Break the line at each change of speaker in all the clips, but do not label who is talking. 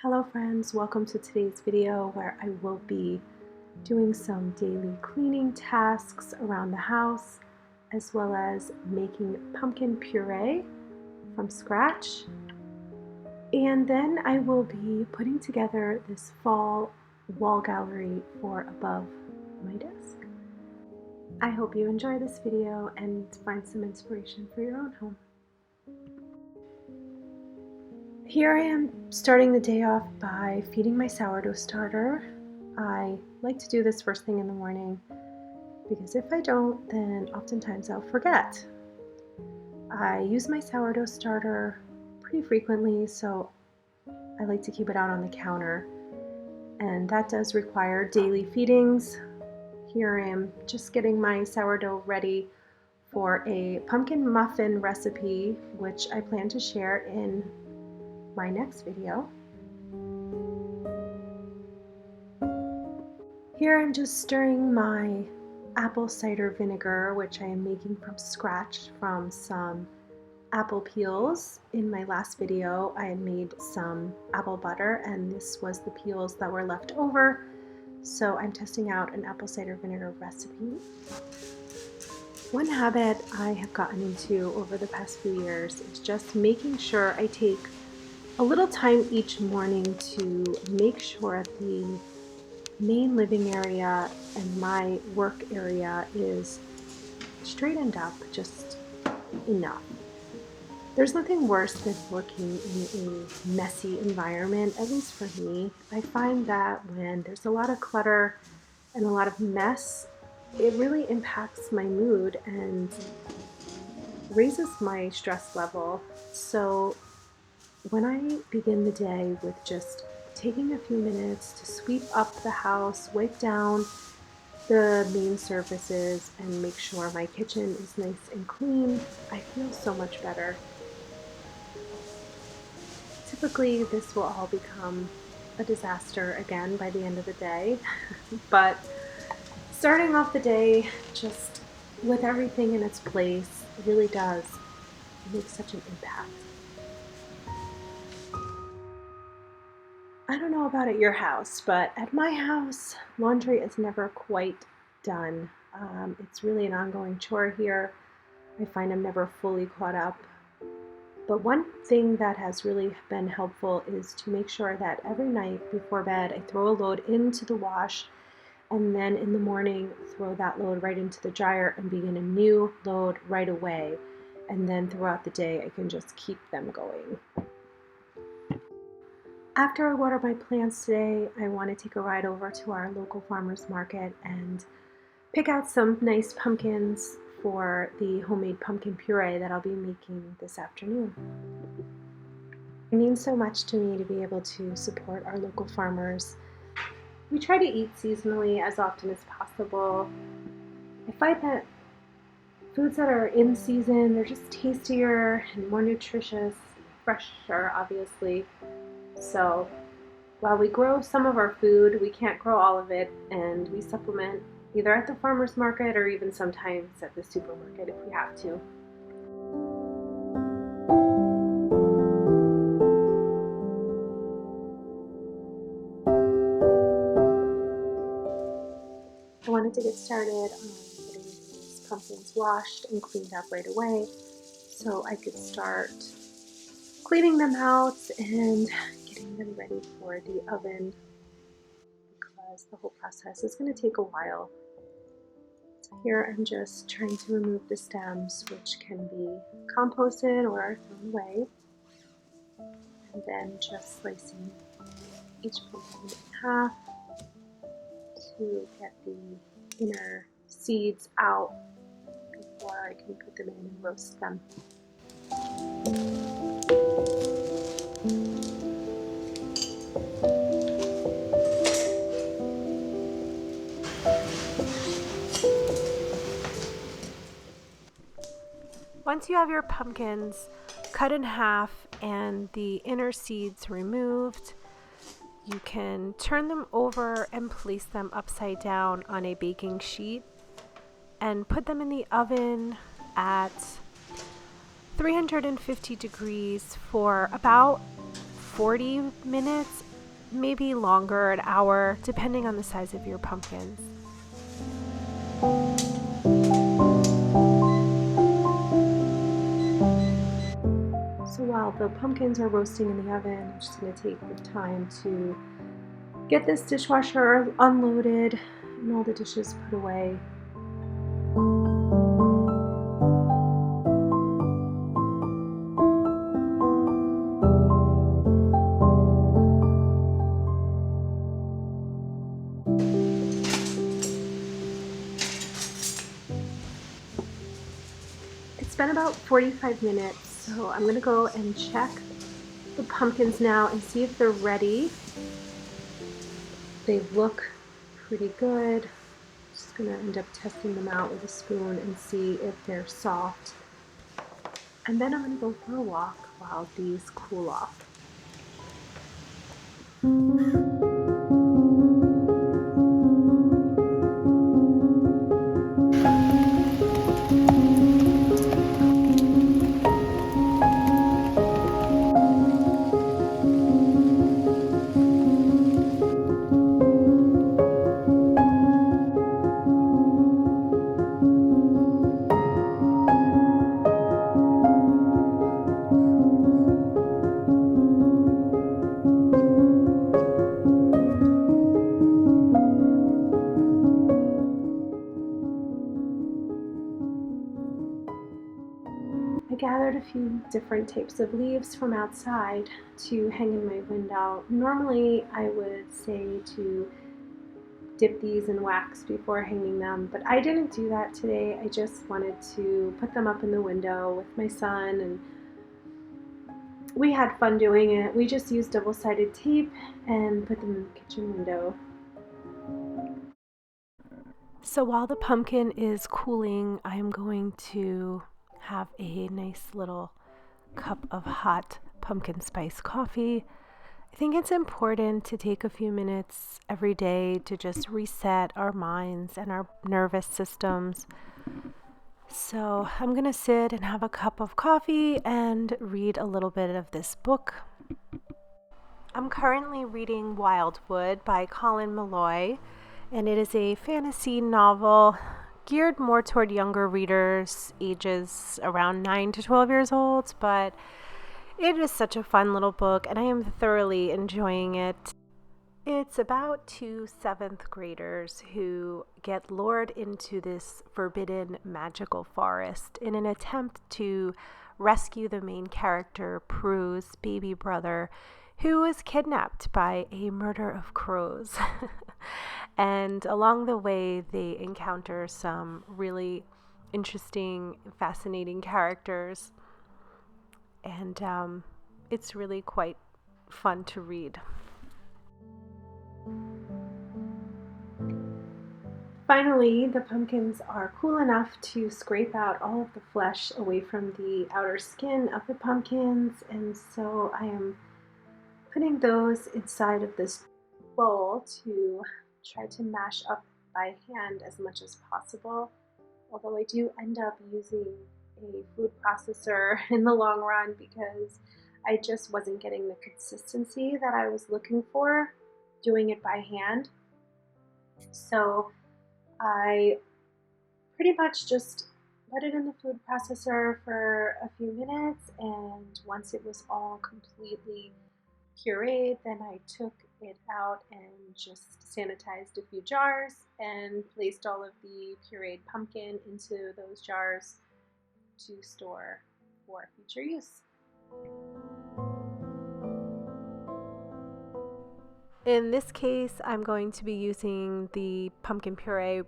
Hello friends, welcome to today's video where I will be doing some daily cleaning tasks around the house as well as making pumpkin puree from scratch. And then I will be putting together this fall wall gallery for above my desk. I hope you enjoy this video and find some inspiration for your own home. Here I am starting the day off by feeding my sourdough starter. I like to do this first thing in the morning because if I don't, then oftentimes I'll forget. I use my sourdough starter pretty frequently, so I like to keep it out on the counter, and that does require daily feedings. Here I am just getting my sourdough ready for a pumpkin muffin recipe, which I plan to share in my next video. Here I'm just stirring my apple cider vinegar, which I am making from scratch from some apple peels. In my last video I had made some apple butter and this was the peels that were left over, so I'm testing out an apple cider vinegar recipe. One habit I have gotten into over the past few years is just making sure I take a little time each morning to make sure the main living area and my work area is straightened up just enough. There's nothing worse than working in a messy environment, at least for me. I find that when there's a lot of clutter and a lot of mess, it really impacts my mood and raises my stress level. So when I begin the day with just taking a few minutes to sweep up the house, wipe down the main surfaces, and make sure my kitchen is nice and clean, I feel so much better. Typically, this will all become a disaster again by the end of the day, but starting off the day just with everything in its place really does make such an impact. I don't know about at your house, but at my house, laundry is never quite done. It's really an ongoing chore here. I find I'm never fully caught up. But one thing that has really been helpful is to make sure that every night before bed, I throw a load into the wash, and then in the morning, throw that load right into the dryer and begin a new load right away. And then throughout the day, I can just keep them going. After I water my plants today, I want to take a ride over to our local farmer's market and pick out some nice pumpkins for the homemade pumpkin puree that I'll be making this afternoon. It means so much to me to be able to support our local farmers. We try to eat seasonally as often as possible. I find that foods that are in season, they're just tastier and more nutritious, fresher obviously. So while we grow some of our food, we can't grow all of it, and we supplement either at the farmer's market or even sometimes at the supermarket if we have to. I wanted to get started on getting these pumpkins washed and cleaned up right away so I could start cleaning them out and getting them ready for the oven, because the whole process is going to take a while. So here I'm just trying to remove the stems, which can be composted or thrown away, and then just slicing each pumpkin in half to get the inner seeds out before I can put them in and roast them. Once you have your pumpkins cut in half and the inner seeds removed, you can turn them over and place them upside down on a baking sheet and put them in the oven at 350 degrees for about 40 minutes maybe longer, an hour, depending on the size of your pumpkins. So while the pumpkins are roasting in the oven, I'm just going to take the time to get this dishwasher unloaded and all the dishes put away. It's been about 45 minutes, so I'm going to go and check the pumpkins now and see if they're ready. They look pretty good. Just going to end up testing them out with a spoon and see if they're soft. And then I'm going to go for a walk while these cool off. I gathered a few different types of leaves from outside to hang in my window. Normally I would say to dip these in wax before hanging them, but I didn't do that today. I just wanted to put them up in the window with my son, and we had fun doing it. We just used double-sided tape and put them in the kitchen window. So while the pumpkin is cooling, I am going to have a nice little cup of hot pumpkin spice coffee. I think it's important to take a few minutes every day to just reset our minds and our nervous systems. So I'm going to sit and have a cup of coffee and read a little bit of this book. I'm currently reading Wildwood by Colin Meloy, and it is a fantasy novel geared more toward younger readers, ages around 9 to 12 years old, but it is such a fun little book, and I am thoroughly enjoying it. It's about two 7th graders who get lured into this forbidden magical forest in an attempt to rescue the main character, Prue's baby brother, who was kidnapped by a murder of crows. And along the way, they encounter some really interesting, fascinating characters. And it's really quite fun to read. Finally, the pumpkins are cool enough to scrape out all of the flesh away from the outer skin of the pumpkins, and so I am putting those inside of this bowl to try to mash up by hand as much as possible, although I do end up using a food processor in the long run because I just wasn't getting the consistency that I was looking for doing it by hand. So I pretty much just put it in the food processor for a few minutes, and once it was all completely pureed, then I took it out and just sanitized a few jars and placed all of the pureed pumpkin into those jars to store for future use. In this case, I'm going to be using the pumpkin puree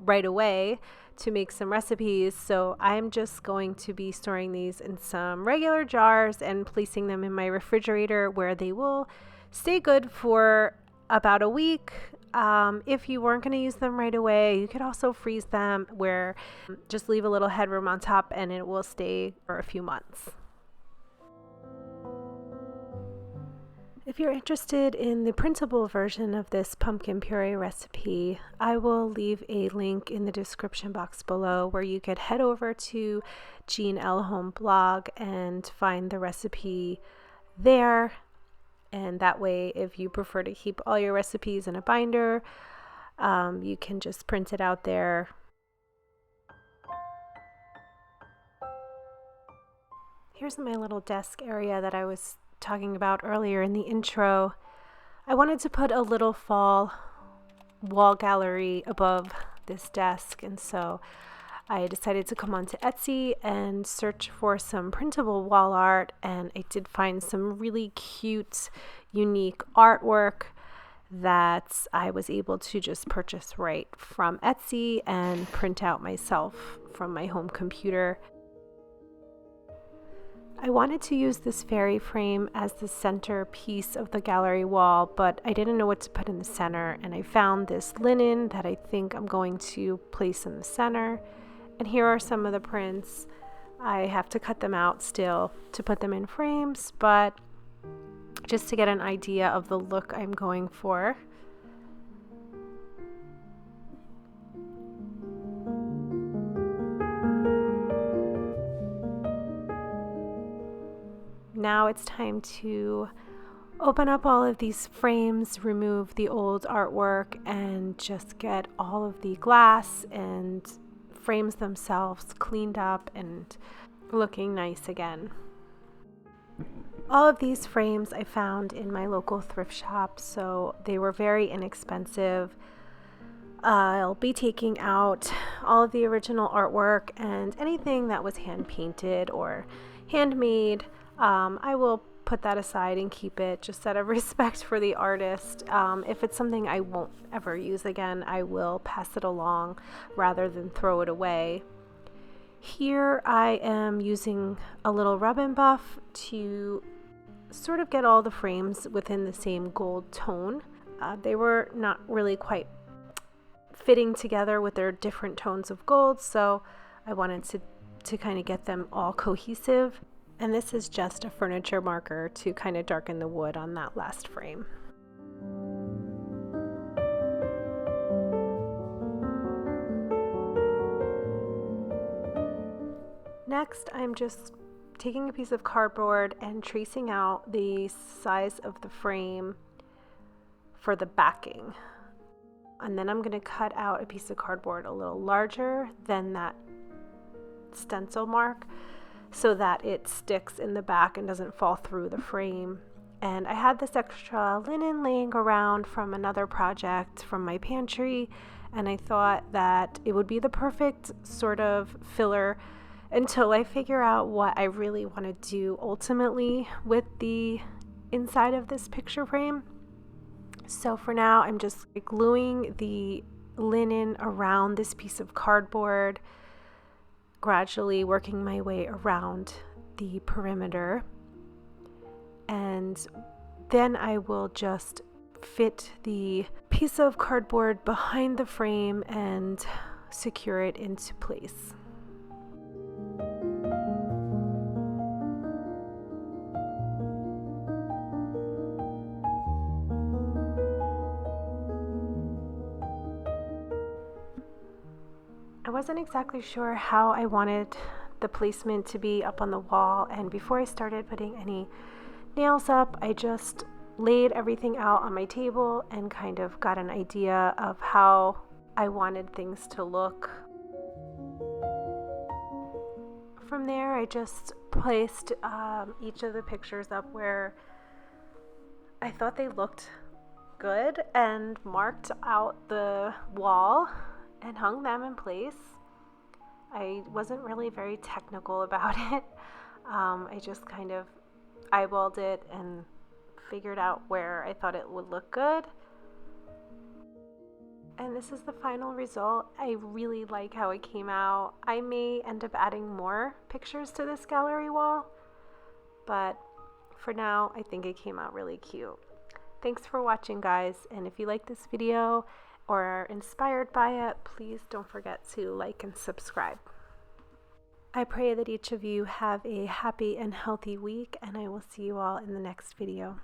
right away to make some recipes, so I'm just going to be storing these in some regular jars and placing them in my refrigerator where they will stay good for about a week. If you weren't going to use them right away, you could also freeze them where just leave a little headroom on top and it will stay for a few months. If you're interested in the printable version of this pumpkin puree recipe, I will leave a link in the description box below where you could head over to Jean Elle Home blog and find the recipe there. and that way if you prefer to keep all your recipes in a binder, you can just print it out there. Here's my little desk area that I was talking about earlier in the intro. I wanted to put a little fall wall gallery above this desk, and so I decided to come onto Etsy and search for some printable wall art, and I did find some really cute, unique artwork that I was able to just purchase right from Etsy and print out myself from my home computer. I wanted to use this fairy frame as the center piece of the gallery wall, but I didn't know what to put in the center, and I found this linen that I think I'm going to place in the center. And here are some of the prints. I have to cut them out still to put them in frames, but just to get an idea of the look I'm going for. Now it's time to open up all of these frames, remove the old artwork, and just get all of the glass and frames themselves cleaned up and looking nice again. All of these frames I found in my local thrift shop, so they were very inexpensive. I'll be taking out all of the original artwork and anything that was hand painted or handmade. I will put that aside and keep it just out of respect for the artist. If it's something I won't ever use again, I will pass it along rather than throw it away. Here I am using a little rub and buff to sort of get all the frames within the same gold tone. They were not really quite fitting together with their different tones of gold, so I wanted to kind of get them all cohesive. And this is just a furniture marker to kind of darken the wood on that last frame. Next, I'm just taking a piece of cardboard and tracing out the size of the frame for the backing. And then I'm going to cut out a piece of cardboard a little larger than that stencil mark, so that it sticks in the back and doesn't fall through the frame. And I had this extra linen laying around from another project from my pantry, and I thought that it would be the perfect sort of filler until I figure out what I really want to do ultimately with the inside of this picture frame. So for now, I'm just gluing the linen around this piece of cardboard, gradually working my way around the perimeter, and then I will just fit the piece of cardboard behind the frame and secure it into place. I wasn't exactly sure how I wanted the placement to be up on the wall, and before I started putting any nails up, I just laid everything out on my table and kind of got an idea of how I wanted things to look. From there, I just placed each of the pictures up where I thought they looked good and marked out the wall and hung them in place. I wasn't really very technical about it. I just kind of eyeballed it and figured out where I thought it would look good. And this is the final result. I really like how it came out. I may end up adding more pictures to this gallery wall, but for now, I think it came out really cute. Thanks for watching, guys, and if you like this video or are inspired by it, please don't forget to like and subscribe. I pray that each of you have a happy and healthy week, and I will see you all in the next video.